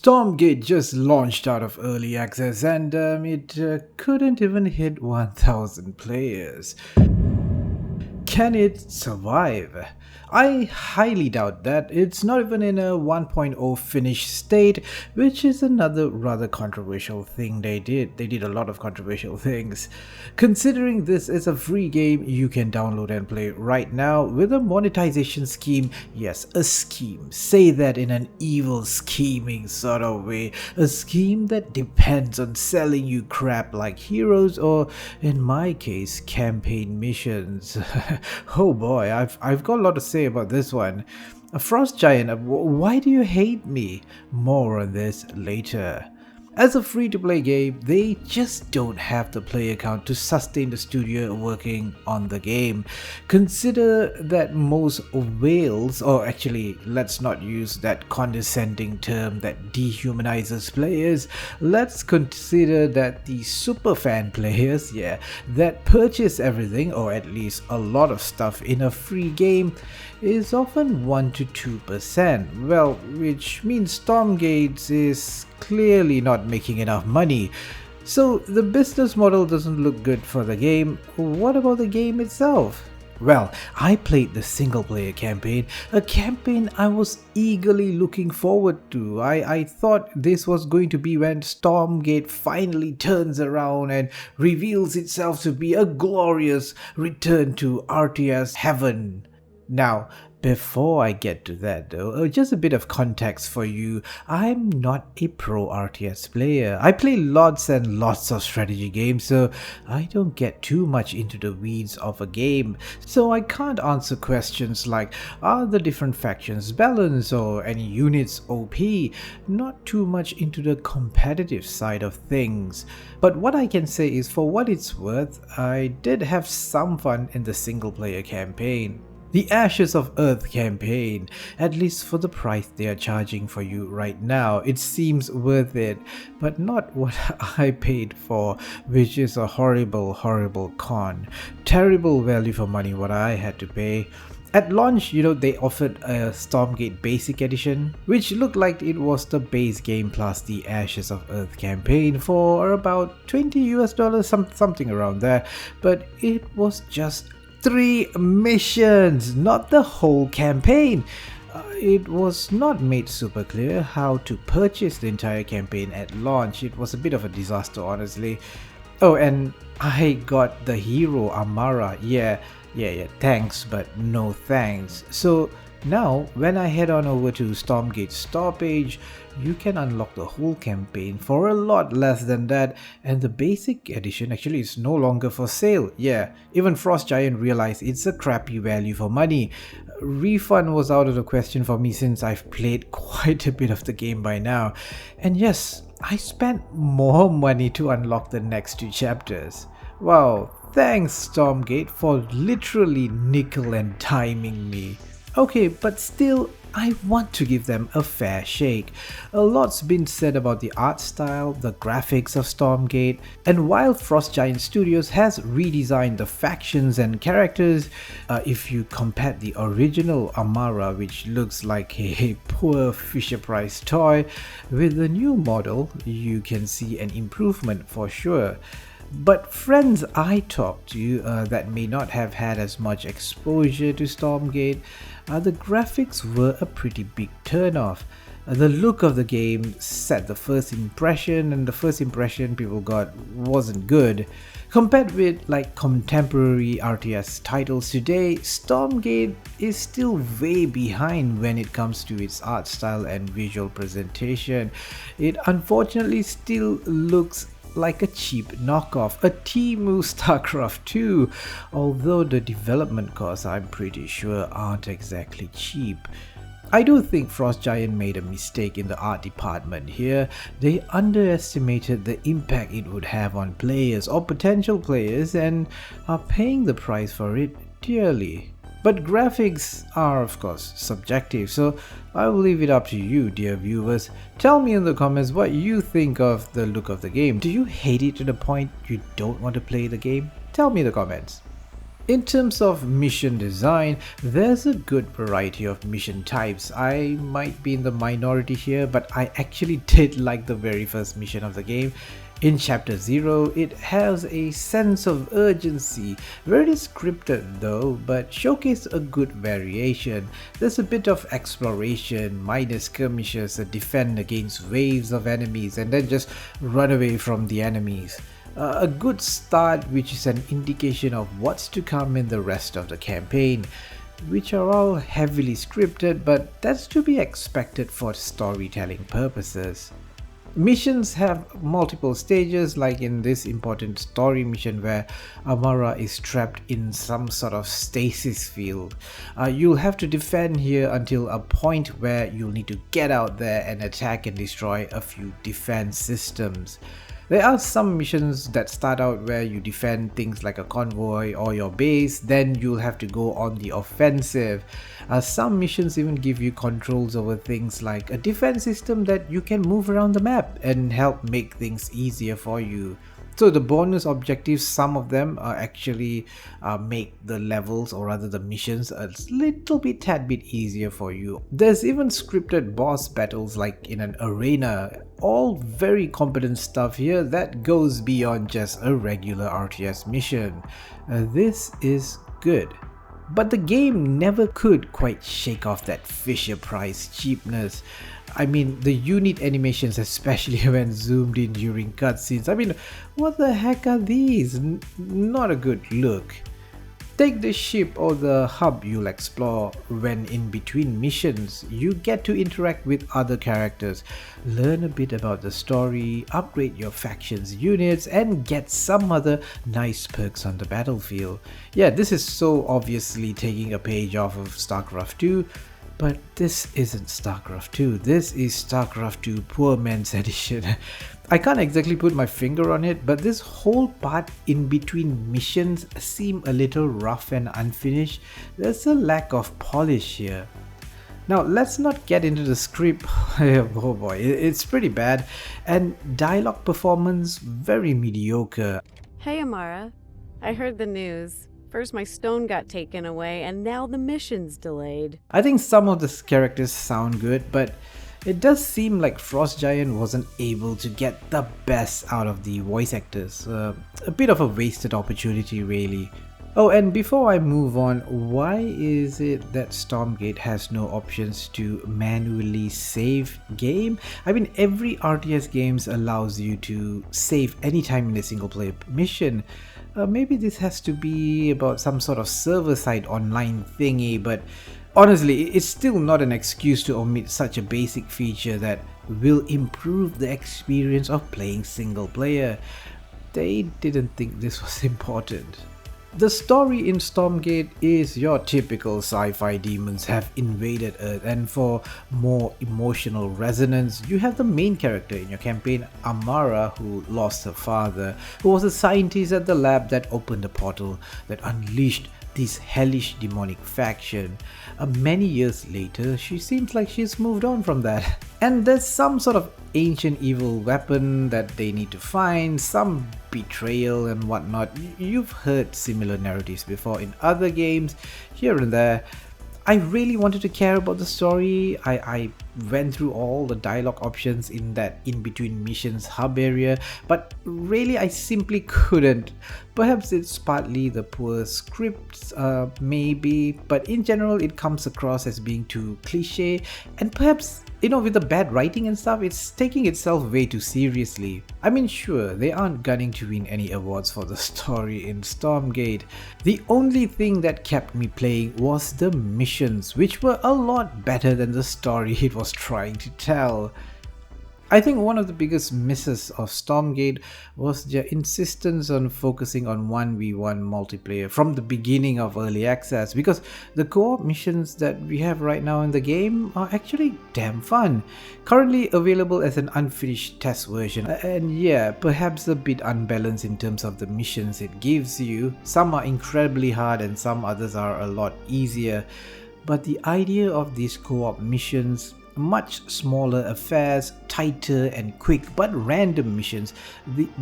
Stormgate just launched out of early access and it couldn't even hit 1000 players. Can it survive? I highly doubt that. It's not even in a 1.0 finished state, which is another rather controversial thing they did. They did a lot of controversial things. Considering this is a free game you can download and play right now with a monetization scheme. Yes, a scheme. Say that in an evil scheming sort of way. A scheme that depends on selling you crap like heroes or, in my case, campaign missions. Oh boy, I've got a lot to say about this one. Frost Giant, why do you hate me? More on this later. As a free-to-play game, they just don't have the player count to sustain the studio working on the game. Consider that most whales, or actually let's not use that condescending term that dehumanizes players, let's consider that the superfan players, that purchase everything or at least a lot of stuff in a free game is often 1 to 2%, well, which means Stormgate is clearly not making enough money. So the business model doesn't look good for the game. What about the game itself? Well, I played the single player campaign, a campaign I was eagerly looking forward to. I thought this was going to be when Stormgate finally turns around and reveals itself to be a glorious return to RTS heaven. Now, before I get to that though, just a bit of context for you. I'm not a pro RTS player. I play lots and lots of strategy games, so I don't get too much into the weeds of a game. So I can't answer questions like, are the different factions balanced or any units OP? Not too much into the competitive side of things. But what I can say is, for what it's worth, I did have some fun in the single player campaign. The Ashes of Earth campaign, at least for the price they are charging for you right now, it seems worth it, but not what I paid for, which is a horrible con. Terrible value for money what I had to pay. At launch, they offered a Stormgate Basic Edition, which looked like it was the base game plus the Ashes of Earth campaign for about $20 something around there, but it was just 3 missions, not the whole campaign. It was not made super clear how to purchase the entire campaign at launch. It was a bit of a disaster, honestly. Oh, and I got the hero Amara. Yeah, thanks, but no thanks. So now, when I head on over to Stormgate's store page, you can unlock the whole campaign for a lot less than that, and the basic edition actually is no longer for sale. Yeah, even Frost Giant realized it's a crappy value for money. Refund was out of the question for me since I've played quite a bit of the game by now. And yes, I spent more money to unlock the next 2 chapters. Wow, thanks Stormgate for literally nickel and diming me. Okay, but still, I want to give them a fair shake. A lot's been said about the art style, the graphics of Stormgate, and while Frost Giant Studios has redesigned the factions and characters, if you compare the original Amara, which looks like a poor Fisher-Price toy, with the new model, you can see an improvement for sure. But friends I talked to that may not have had as much exposure to Stormgate, the graphics were a pretty big turnoff. The look of the game set the first impression, and the first impression people got wasn't good. Compared with like contemporary RTS titles today, Stormgate is still way behind when it comes to its art style and visual presentation. It unfortunately still looks like a cheap knockoff, a Temu StarCraft 2, although the development costs I'm pretty sure aren't exactly cheap. I do think Frost Giant made a mistake in the art department here. They underestimated the impact it would have on players or potential players and are paying the price for it dearly. But graphics are of course subjective, so I will leave it up to you, dear viewers. Tell me in the comments what you think of the look of the game. Do you hate it to the point you don't want to play the game? Tell me in the comments. In terms of mission design, there's a good variety of mission types. I might be in the minority here, but I actually did like the very first mission of the game. In Chapter 0, it has a sense of urgency, very scripted though, but showcased a good variation. There's a bit of exploration, minor skirmishes, a defend against waves of enemies, and then just run away from the enemies. A good start, which is an indication of what's to come in the rest of the campaign, which are all heavily scripted, but that's to be expected for storytelling purposes. Missions have multiple stages, like in this important story mission where Amara is trapped in some sort of stasis field. You'll have to defend here until a point where you'll need to get out there and attack and destroy a few defense systems. There are some missions that start out where you defend things like a convoy or your base, then you'll have to go on the offensive. Some missions even give you controls over things like a defense system that you can move around the map and help make things easier for you. So the bonus objectives, some of them actually make the levels, or rather the missions, a tad bit easier for you. There's even scripted boss battles like in an arena. All very competent stuff here that goes beyond just a regular RTS mission. This is good. But the game never could quite shake off that Fisher-Price cheapness. I mean, the unit animations, especially when zoomed in during cutscenes, I mean, what the heck are these? Not a good look. Take the ship or the hub you'll explore. When in between missions, you get to interact with other characters, learn a bit about the story, upgrade your faction's units, and get some other nice perks on the battlefield. Yeah, this is so obviously taking a page off of StarCraft 2, but this isn't StarCraft 2, this is StarCraft 2 Poor Man's Edition. I can't exactly put my finger on it, but this whole part in between missions seem a little rough and unfinished. There's a lack of polish here. Now let's not get into the script. Oh boy, it's pretty bad, and dialogue performance very mediocre. Hey Amara, I heard the news. First my stone got taken away and now the mission's delayed. I think some of the characters sound good, but it does seem like Frost Giant wasn't able to get the best out of the voice actors. A bit of a wasted opportunity really. Oh, and before I move on, why is it that Stormgate has no options to manually save game? I mean, every RTS games allows you to save anytime in a single player mission. Maybe this has to be about some sort of server-side online thingy, but honestly, it's still not an excuse to omit such a basic feature that will improve the experience of playing single player. They didn't think this was important. The story in Stormgate is your typical sci-fi demons have invaded Earth, and for more emotional resonance, you have the main character in your campaign, Amara, who lost her father, who was a scientist at the lab that opened a portal that unleashed this hellish demonic faction. Many years later, she seems like she's moved on from that. And there's some sort of ancient evil weapon that they need to find, some betrayal and whatnot. You've heard similar narratives before in other games, here and there. I really wanted to care about the story. I went through all the dialogue options in that in-between missions hub area, but really I simply couldn't. Perhaps it's partly the poor scripts, maybe, but in general it comes across as being too cliche, and perhaps, you know, with the bad writing and stuff, it's taking itself way too seriously. I mean, sure, they aren't gunning to win any awards for the story in Stormgate. The only thing that kept me playing was the missions, which were a lot better than the story it was trying to tell. I think one of the biggest misses of Stormgate was their insistence on focusing on 1v1 multiplayer from the beginning of early access, because the co-op missions that we have right now in the game are actually damn fun. Currently available as an unfinished test version, and yeah, perhaps a bit unbalanced in terms of the missions it gives you. Some are incredibly hard and some others are a lot easier, but the idea of these co-op missions, much smaller affairs, tighter and quick but random missions,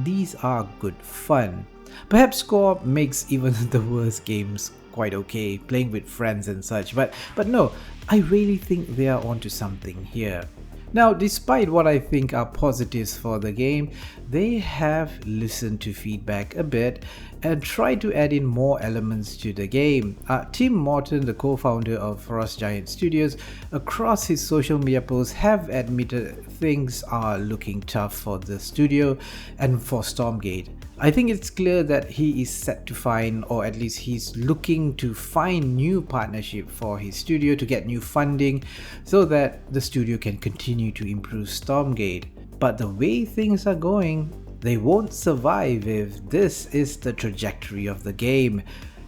these are good fun. Perhaps co-op makes even the worst games quite okay, playing with friends and such, but no, I really think they are onto something here. Now, despite what I think are positives for the game, they have listened to feedback a bit and tried to add in more elements to the game. Tim Morton, the co-founder of Frost Giant Studios, across his social media posts have admitted things are looking tough for the studio and for Stormgate. I think it's clear that he is set to find, or at least he's looking to find, new partnership for his studio to get new funding so that the studio can continue to improve Stormgate. But the way things are going, they won't survive if this is the trajectory of the game,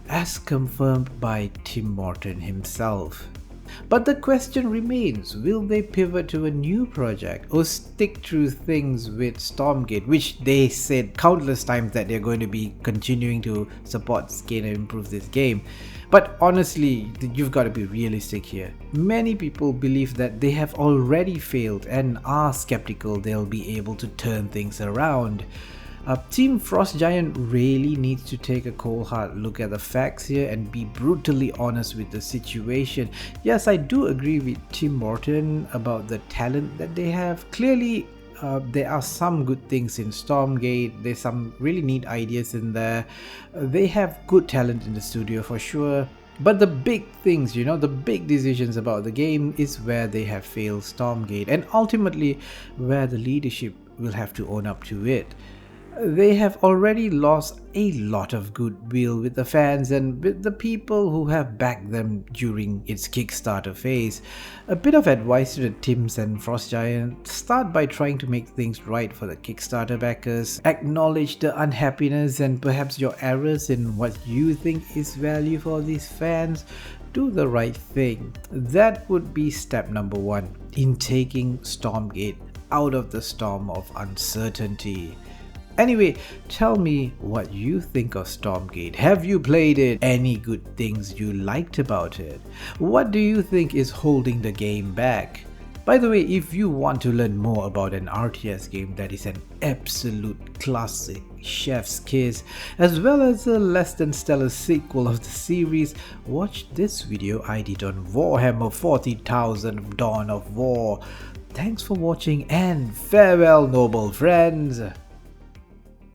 as confirmed by Tim Morton himself. But the question remains, will they pivot to a new project or stick to things with Stormgate, which they said countless times that they're going to be continuing to support this game and improve this game. But honestly, you've got to be realistic here. Many people believe that they have already failed and are skeptical they'll be able to turn things around. Team Frost Giant really needs to take a cold hard look at the facts here and be brutally honest with the situation. Yes, I do agree with Tim Morton about the talent that they have. Clearly, there are some good things in Stormgate, there's some really neat ideas in there. They have good talent in the studio for sure. But the big things, the big decisions about the game is where they have failed Stormgate, and ultimately where the leadership will have to own up to it. They have already lost a lot of goodwill with the fans and with the people who have backed them during its Kickstarter phase. A bit of advice to the Tims and Frost Giant: start by trying to make things right for the Kickstarter backers, acknowledge the unhappiness and perhaps your errors in what you think is value for these fans. Do the right thing. That would be step number one in taking Stormgate out of the storm of uncertainty. Anyway, tell me what you think of Stormgate. Have you played it? Any good things you liked about it? What do you think is holding the game back? By the way, if you want to learn more about an RTS game that is an absolute classic, chef's kiss, as well as a less than stellar sequel of the series, watch this video I did on Warhammer 40,000 Dawn of War. Thanks for watching and farewell, noble friends!